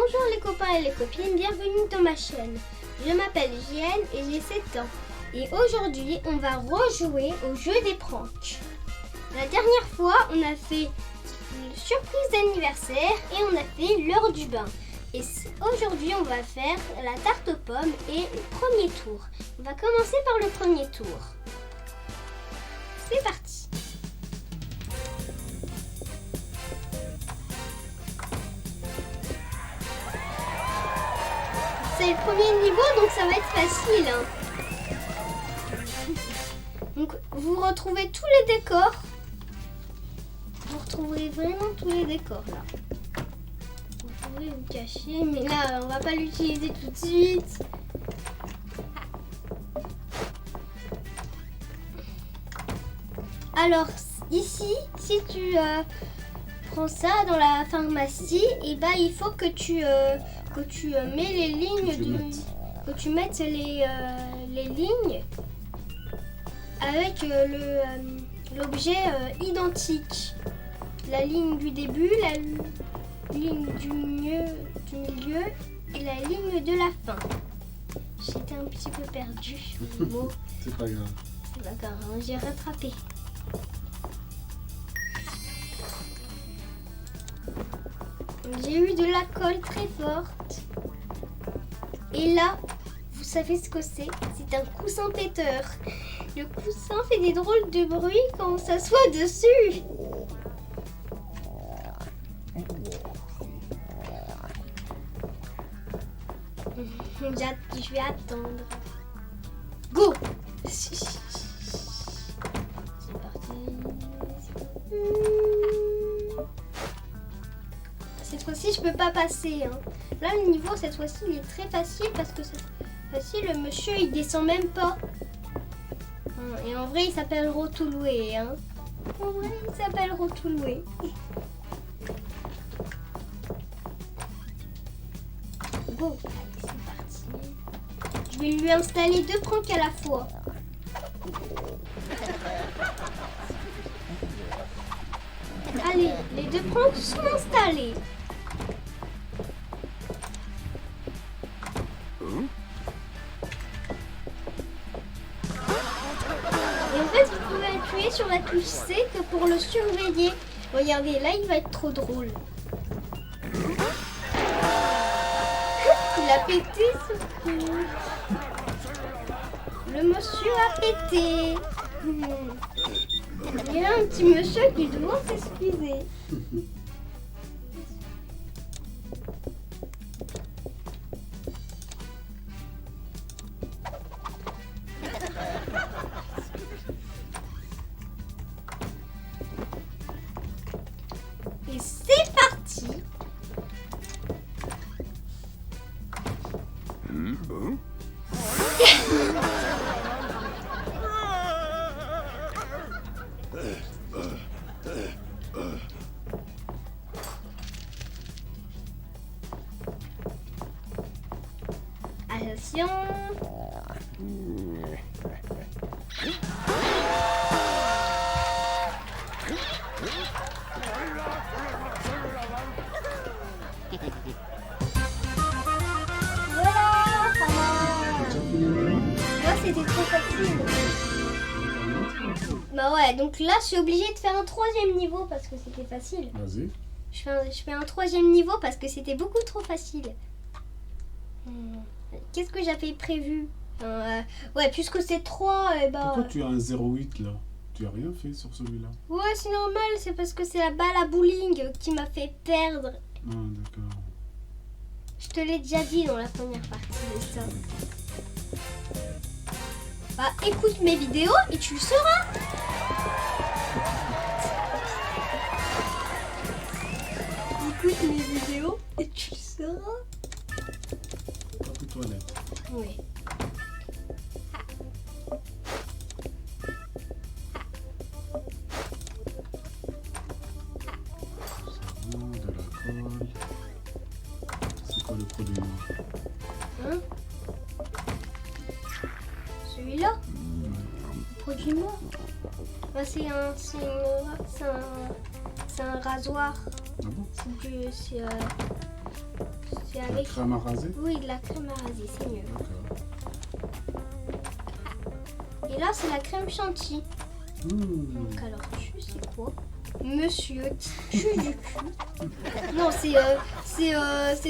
Bonjour les copains et les copines, bienvenue dans ma chaîne. Je m'appelle Jeanne et j'ai 7 ans. Et aujourd'hui, on va rejouer au jeu des pranks. La dernière fois, on a fait une surprise d'anniversaire et on a fait l'heure du bain. Et aujourd'hui, on va faire la tarte aux pommes et le premier tour. On va commencer par le premier tour. C'est parti. C'est le premier niveau, donc ça va être facile. Donc vous retrouvez tous les décors. Vous retrouverez vraiment tous les décors là. Vous pourrez vous cacher, mais là on va pas l'utiliser tout de suite. Alors ici, si tu prends ça dans la pharmacie, et ben il faut que tu mets les lignes que tu mettes les lignes avec l'objet identique. La ligne du début, la ligne du milieu et la ligne de la fin. J'étais un petit peu perdue sur le mot. C'est pas grave. C'est pas grave, hein, j'ai rattrapé. J'ai eu de la colle très forte. Et là, vous savez ce que c'est? C'est un coussin péteur. Le coussin fait des drôles de bruit quand on s'assoit dessus. Je vais attendre. Go! C'est parti. Cette fois-ci, je peux pas passer. Hein. Là, le niveau, cette fois-ci, il est très facile parce que cette fois-ci, le monsieur, il descend même pas. Et en vrai, il s'appelle Rotouloué. Hein. En vrai, il s'appelle Rotouloué. Go! Allez, c'est parti. Je vais lui installer 2 pranks à la fois. Allez, les 2 pranks sont installés. Et en fait, vous pouvez appuyer sur la touche C que pour le surveiller. Regardez, là, il va être trop drôle. Il a pété ce coup. Le monsieur a pété. Il y a un petit monsieur qui doit s'excuser. Et c'est parti. Attention. Voilà, ça va. Là, c'était trop facile. Bah ouais, donc là, je suis obligée de faire un 3e niveau parce que c'était facile. Vas-y. Je fais un 3e niveau parce que c'était beaucoup trop facile. Qu'est-ce que j'avais prévu? Ouais, puisque c'est 3, et bah... Pourquoi tu as un 0,8 là? Tu as rien fait sur celui-là? Ouais, c'est normal, c'est parce que c'est la balle à bowling qui m'a fait perdre. Ah, d'accord. Je te l'ai déjà dit dans la première partie de ça. Bah, écoute mes vidéos et tu le sauras. Écoute mes vidéos et tu le sauras. Pas de toilette. Oui. Savon, de la colle. C'est quoi le produit noir? Hein? Celui-là? Produit noir? Bah, c'est un rasoir. Ah bon? C'est C'est La avec... crème à raser. Oui, de la crème à raser, c'est mieux. D'accord. Et là, c'est la crème chantilly. Donc alors, tu sais quoi? Monsieur qui pue du cul. Non, c'est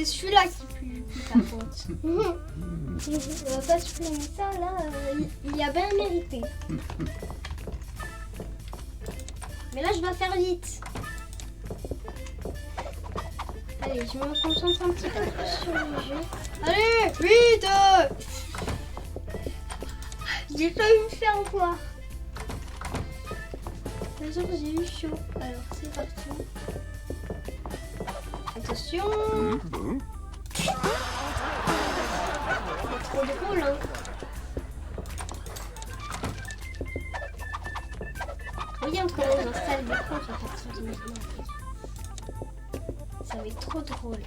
celui-là qui pue du cul, par contre. On va pas se plaindre ça, là, il a bien mérité. Mais là, je dois faire vite. Allez, je me concentre un petit peu plus sur le jeu. Allez, vite! J'ai failli me faire voir. Bien sûr, j'ai eu chaud. Alors, c'est parti. Attention. C'est trop drôle, hein. Regarde comment on installe l'écran à partir de maintenant. Ça va être trop drôle.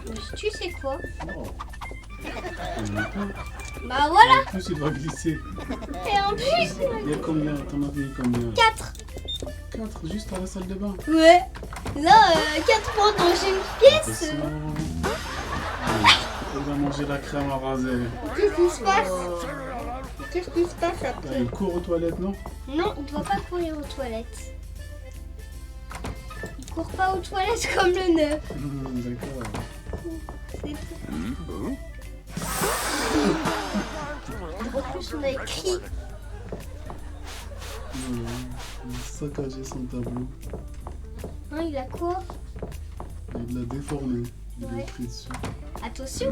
Mais tu sais quoi? Oh. Bah voilà. En plus, il doit glisser. Et en plus, Il y a combien? T'en as mis combien? 4. 4 juste à la salle de bain. Ouais. Là, 4 points dans une pièce. Attention. Il va manger la crème à raser. Qu'est-ce qui se passe? Qu'est-ce qui se passe après? Il court aux toilettes, non? Non, il ne doit pas courir aux toilettes. Il court pas aux toilettes comme le neuf. D'accord. C'est tout. En plus, on a écrit. Il a saccagé son tableau. Hein, il a quoi? Il l'a déformé. Il Ouais. est pris dessus. Attention.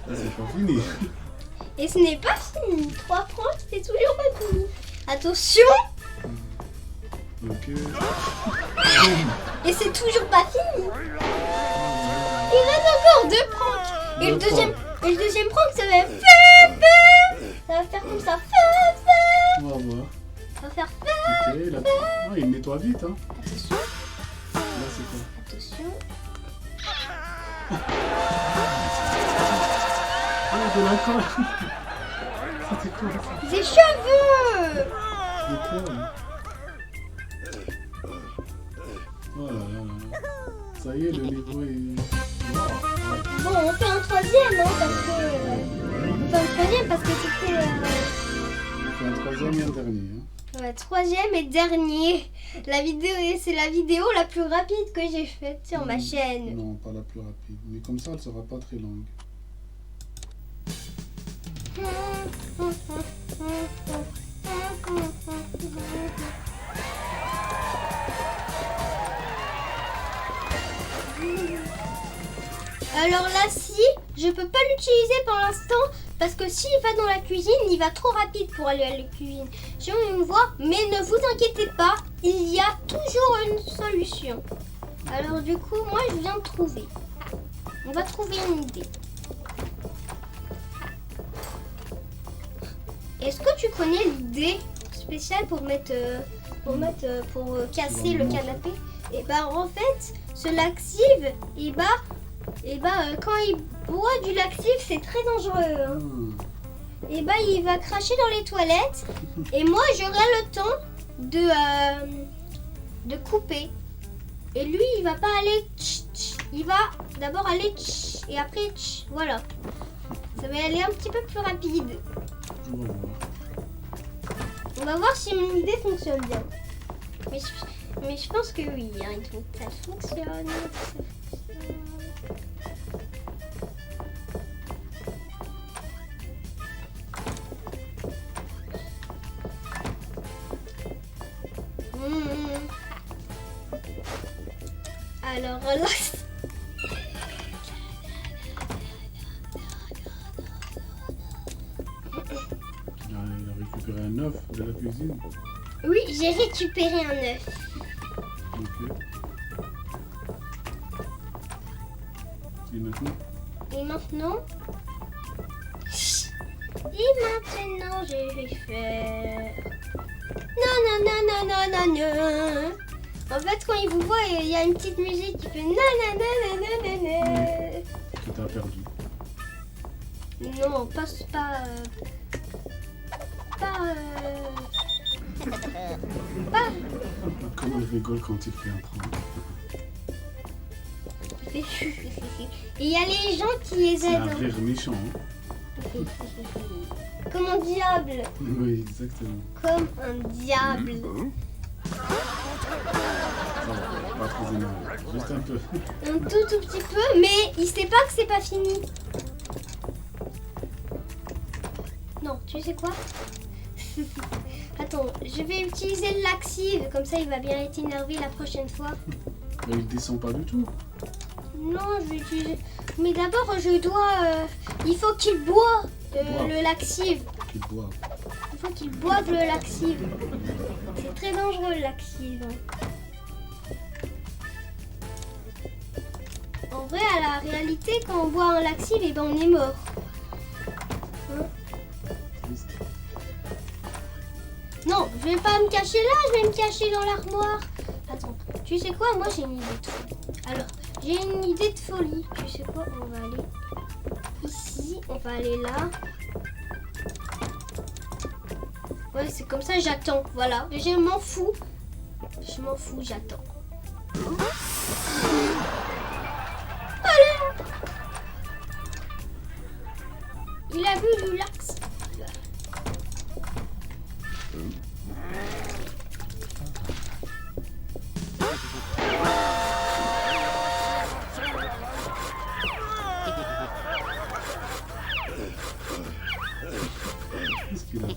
C'est pas fini. Et ce n'est pas fini. 3 points, c'est toujours pas fini. Attention. Ok. Et c'est toujours pas fini. Il reste encore 2 pranks. Et le deuxième prank, ça va faire ça va faire comme ça. On va voir. Ça va faire Ok, il nettoie vite, hein. Attention. Là, c'est quoi? Attention. Oh, de la colle. C'était quoi ça? Des cheveux. Des poils. Oh là là. Ça y est, le niveau est... Bon, on fait un troisième, hein, parce que... On fait un troisième parce que c'était... On fait un troisième et un dernier. Hein. Ouais, troisième et dernier. La vidéo, c'est la vidéo la plus rapide que j'ai faite sur ma chaîne. Non, pas la plus rapide. Mais comme ça, elle sera pas très longue. Alors là, si, je peux pas l'utiliser pour l'instant parce que s'il va dans la cuisine, il va trop rapide pour aller à la cuisine. Si on me voit, mais ne vous inquiétez pas, il y a toujours une solution. Alors du coup, moi je viens de trouver. On va trouver une idée. Est-ce que tu connais l'idée spéciale pour casser le canapé? Et bah en fait, ce laxative, quand il boit du laxative, c'est très dangereux. Hein. Et bah il va cracher dans les toilettes. Et moi j'aurai le temps de couper. Et lui il va pas aller il va d'abord aller et après voilà. Ça va aller un petit peu plus rapide. On va voir. On va voir si mon idée fonctionne bien. Mais je pense que oui, hein, ça fonctionne. Alors là... Il a récupéré un œuf de la cuisine. Oui, j'ai récupéré un œuf. Ok. Et maintenant? Et maintenant, je vais faire... Non. En fait, quand il vous voit, il y a une petite musique qui fait nanana. Que t'as perdu. Non, pas Elle rigole quand il fait un train. Et il y a les gens qui les C'est un aident. rire méchant. Hein. Comme un diable. Oui, exactement. Comme un diable. Ça va, pas très énervé. Juste un peu. Un tout petit peu, mais il sait pas que c'est pas fini. Non, tu sais quoi? Attends, je vais utiliser le laxive, comme ça il va bien être énervé la prochaine fois. Mais il descend pas du tout. Non, je vais utiliser... Mais d'abord, je dois... il faut qu'il boive Boive. le laxive. Qu'il boit. Il faut qu'il boive le laxive. C'est très dangereux le laxive. En vrai, à la réalité, quand on boit un laxive, eh ben, on est mort. Hein? Triste. Non, je vais pas me cacher là, je vais me cacher dans l'armoire. Attends, tu sais quoi? Moi, j'ai une idée de folie. Alors, j'ai une idée de folie. Tu sais quoi? On va aller ici, on va aller là. Ouais, c'est comme ça, j'attends. Voilà, je m'en fous. Je m'en fous, j'attends. Allez! Il a bu du lax. Qu'est-ce qu'il a fait?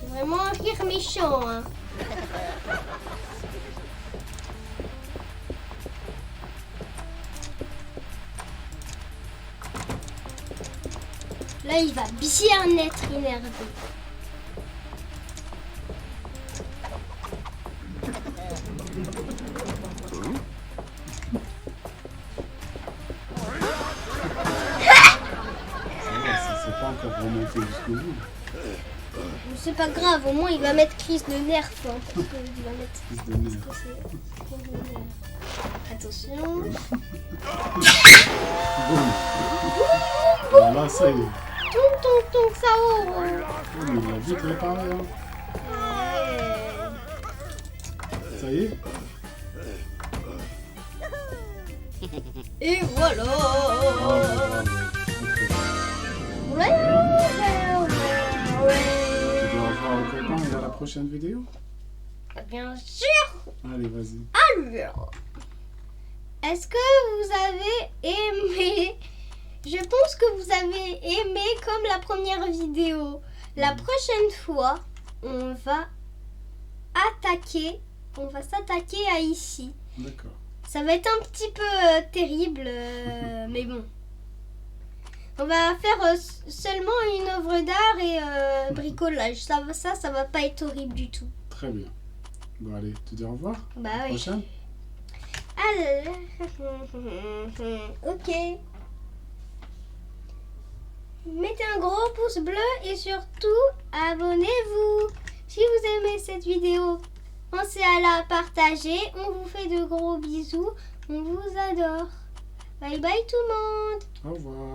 C'est vraiment un rire méchant, hein. Là, il va bien être énervé. C'est pas encore remonté jusqu'au bout. C'est pas grave, au moins il va mettre crise de nerfs. Hein, parce que il va mettre Fils de merde. parce que c'est crise de nerfs. Attention. Boum. Voilà, ça y est. Ton, ça haut. Oh, mais il a vite réparé. Hein. Ça y est. Et voilà. Ouais. Tu dis au revoir aux copains et à la prochaine vidéo. Bien sûr. Allez, vas-y. Alors, est-ce que vous avez aimé? Je pense que vous avez aimé comme la première vidéo. La prochaine fois, on va s'attaquer à ici. D'accord. Ça va être un petit peu terrible, mais bon. On va faire seulement une œuvre d'art et bricolage. Ça va pas être horrible du tout. Très bien. Bon, allez, tu dis au revoir. Bah À la oui. prochaine. Alors, ok. Mettez un gros pouce bleu et surtout, abonnez-vous. Si vous aimez cette vidéo, pensez à la partager. On vous fait de gros bisous. On vous adore. Bye bye tout le monde. Au revoir.